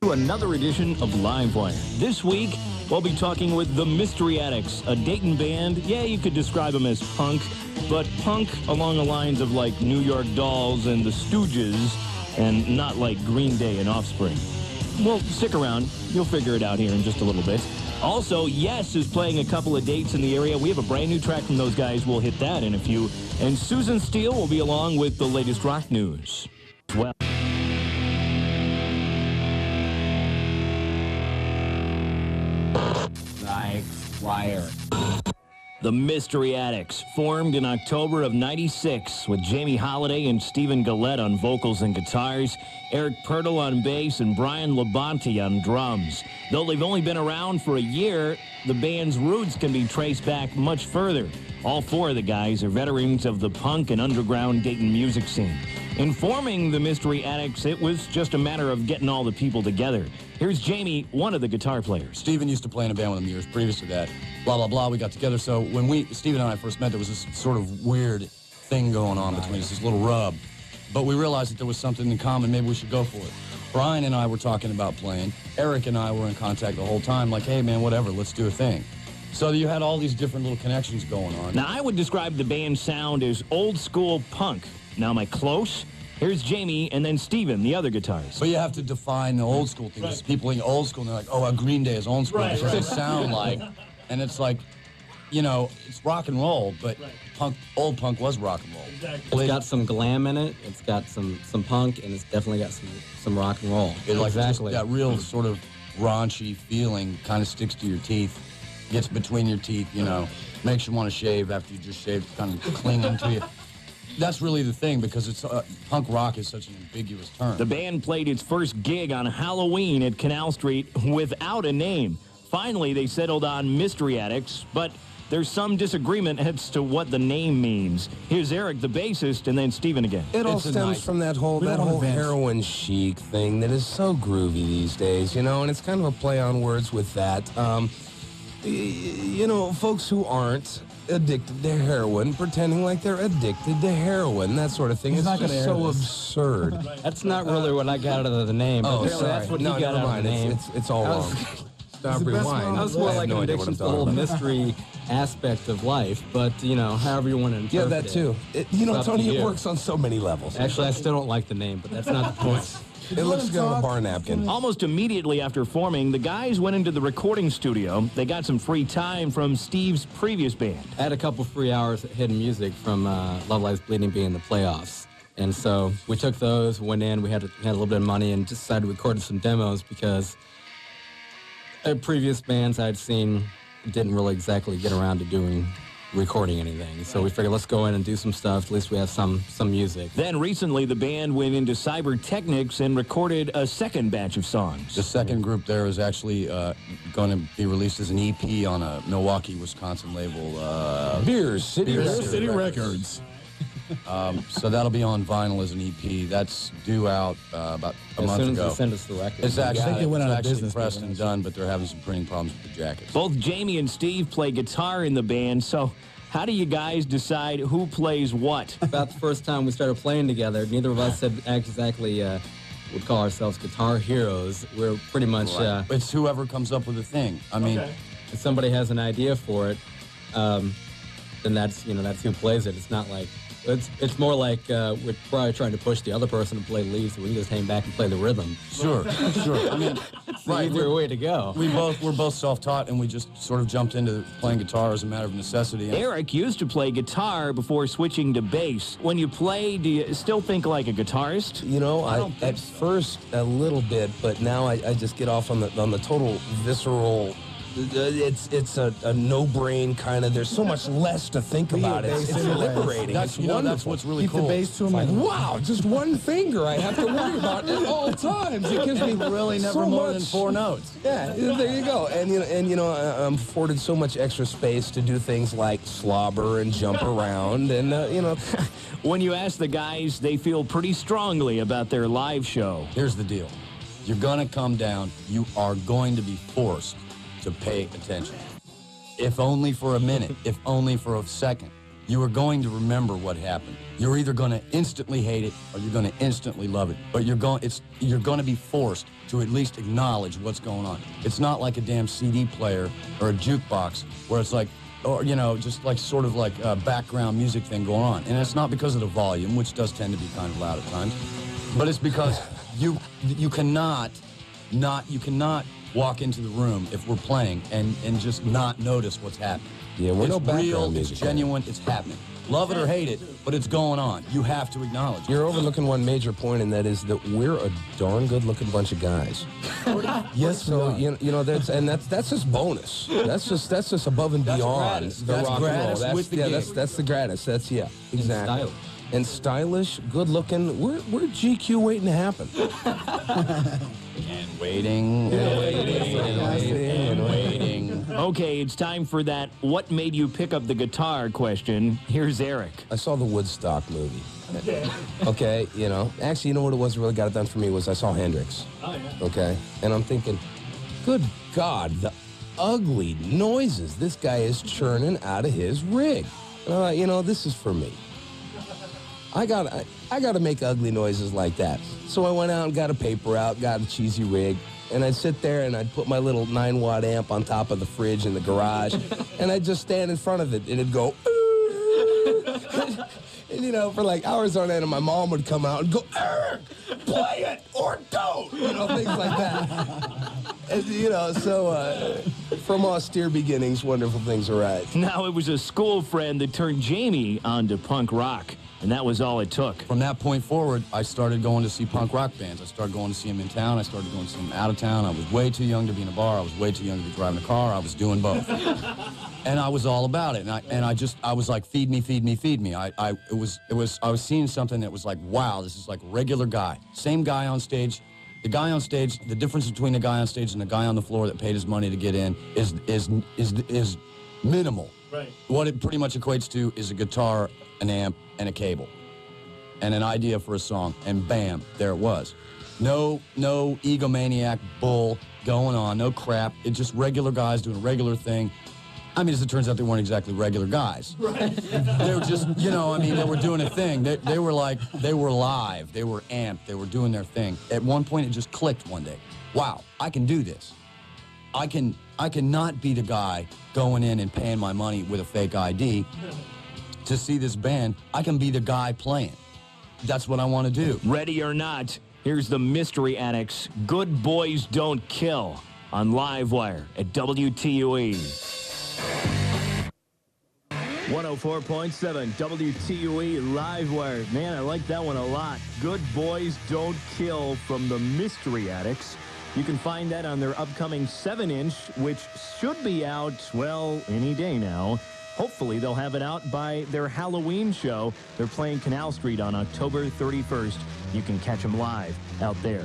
To another edition of Live Wire. This week, we'll be talking with the Mystery Addicts, a Dayton band. Yeah, you could describe them as punk, but punk along the lines of like New York Dolls and the Stooges, and not like Green Day and Offspring. Well, stick around. You'll figure it out here in just a little bit. Also, Yes is playing a couple of dates in the area. We have a brand new track from those guys. We'll hit that in a few. And Susan Steele will be along with the latest rock news. Well, Live Wire. The Mystery Addicts, formed in October of '96 with Jamy, Holliday, and Stephen Gullett on vocals and guitars, Eric Purtle on bass, and Bryan Labonte on drums. Though they've only been around for a year, the band's roots can be traced back much further. All four of the guys are veterans of the punk and underground Dayton music scene. In forming the Mystery Addicts, it was just a matter of getting all the people together. Here's Jamy, one of the guitar players. Stephen used to play in a band with him years previous to that. Blah, blah, blah, we got together. So when Stephen and I first met, there was this sort of weird thing going on between us, this little rub. But we realized that there was something in common. Maybe we should go for it. Bryan and I were talking about playing. Eric and I were in contact the whole time, like, hey, man, whatever, let's do a thing. So you had all these different little connections going on. Now, I would describe the band's sound as old-school punk. Now, am I close? Here's Jamy and then Stephen, the other guitarist. But you have to define the old school thing. Right. People think old school, and they're like, oh, Green Day is old school. Right, That's what they sound like. And it's like, you know, it's rock and roll, but old punk was rock and roll. Exactly. It's got some glam in it. It's got some punk, and it's definitely got some rock and roll. It like exactly. That real sort of raunchy feeling kind of sticks to your teeth, gets between your teeth, you know, makes you want to shave after you just shaved, kind of clinging to you. That's really the thing, because it's punk rock is such an ambiguous term. The band played its first gig on Halloween at Canal Street without a name. Finally, they settled on Mystery Addicts, but there's some disagreement as to what the name means. Here's Eric, the bassist, and then Stephen again. It all stems from that whole heroin chic thing that is so groovy these days, you know, and it's kind of a play on words with that. You know, folks who aren't addicted to heroin pretending like they're addicted to heroin, that sort of thing. It's just so absurd. That's not really what I got out of the name. Oh, sorry. That's what you got out of the name. It's all wrong. Stop, rewind. That was more like an addiction to the whole mystery aspect of life, but, you know, however you want to interpret it. Yeah, that too. You know, Tony, it works on so many levels. Actually, I still don't like the name, but that's not the point. It looks good on a bar napkin. Almost immediately after forming, the guys went into the recording studio. They got some free time from Steve's previous band. I had a couple free hours at Hidden Music from Love Lies Bleeding being in the playoffs. And so we took those, went in, we had a little bit of money, and decided to record some demos because previous bands I'd seen didn't really exactly get around to recording anything. So we figured, let's go in and do some stuff. At least we have some music. Then recently, the band went into Cybertechnics and recorded a second batch of songs. The second group there is actually going to be released as an EP on a Milwaukee, Wisconsin label. Beers City Records. So that'll be on vinyl as an EP. That's due out about a month ago. As soon as they send us the record. It's actually pressed and done, but they're having some printing problems with the jackets. Both Jamy and Steve play guitar in the band, so how do you guys decide who plays what? About the first time we started playing together, neither of us said exactly would call ourselves guitar heroes. We're pretty much... it's whoever comes up with a thing. I mean... If somebody has an idea for it, then that's who plays it. It's not like... It's more like we're probably trying to push the other person to play the lead so we can just hang back and play the rhythm. Sure. I mean, it's the easier way to go. We're both self-taught, and we just sort of jumped into playing guitar as a matter of necessity. Eric used to play guitar before switching to bass. When you play, do you still think like a guitarist? You know, at first a little bit, but now I just get off on the total visceral. It's a no-brain kind of. There's so much less to think about. It's liberating. That's what's really cool. Keep the bass to him like, wow, just one finger I have to worry about at all times. It gives me really never more than 4 notes. Yeah, there you go. And you know, I'm afforded so much extra space to do things like slobber and jump around, and you know. When you ask the guys, they feel pretty strongly about their live show. Here's the deal: you're gonna come down. You are going to be forced to pay attention. If only for a minute, if only for a second. you are going to remember what happened. You're either going to instantly hate it or you're going to instantly love it. But you're going to be forced to at least acknowledge what's going on. It's not like a damn CD player or a jukebox where it's like, or, you know, just like sort of like a background music thing going on. And it's not because of the volume, which does tend to be kind of loud at times, but it's because you cannot walk into the room if we're playing and just not notice what's happening. Yeah, we're no background real, music. it's genuine, it's happening. Love it or hate it, but it's going on. You have to acknowledge it. You're overlooking one major point, and that is that we're a darn good-looking bunch of guys. Yes, so you know that's just bonus. That's just above and beyond gratis. the That's rock gratis and roll. with the gig. That's the gratis. That's exactly. stylish. And stylish, good-looking. We're GQ waiting to happen. And waiting. Okay, it's time for that what made you pick up the guitar question. Here's Eric. I saw the Woodstock movie. Okay, you know. Actually, you know what it was that really got it done for me was I saw Hendrix. Oh, yeah. Okay? And I'm thinking, good God, the ugly noises this guy is churning out of his rig. You know, this is for me. I gotta make ugly noises like that. So I went out and got a paper out, got a cheesy rig, and I'd sit there and I'd put my little 9-watt amp on top of the fridge in the garage, and I'd just stand in front of it, and it'd go, and you know, for like hours on end, and my mom would come out and go, Eric, play it or don't, you know, things like that. And, you know, so from austere beginnings, wonderful things arise. Now, it was a school friend that turned Jamy onto punk rock, and that was all it took. From that point forward, I started going to see punk rock bands. I started going to see them in town. I started going to see them out of town. I was way too young to be in a bar. I was way too young to be driving a car. I was doing both. And I was all about it. And I was like, feed me, feed me, feed me. I was seeing something that was like, wow, this is like a regular guy. Same guy on stage. The guy on stage, the difference between the guy on stage and the guy on the floor that paid his money to get in is minimal. Right. What it pretty much equates to is a guitar, an amp, and a cable, and an idea for a song, and bam, there it was. No egomaniac bull going on, no crap. It's just regular guys doing a regular thing. I mean, as it turns out, they weren't exactly regular guys. Right. They were just, you know, I mean, they were doing a thing. They were live. They were amped. They were doing their thing. At one point, it just clicked one day. Wow, I can do this. I can not be the guy going in and paying my money with a fake ID to see this band. I can be the guy playing. That's what I want to do. Ready or not, here's the Mystery Addicts, Good Boys Don't Kill, on Livewire at WTUE. 104.7 WTUE Livewire. Man, I like that one a lot. Good Boys Don't Kill from the Mystery Addicts. You can find that on their upcoming 7-inch, which should be out, well, any day now. Hopefully, they'll have it out by their Halloween show. They're playing Canal Street on October 31st. You can catch them live out there.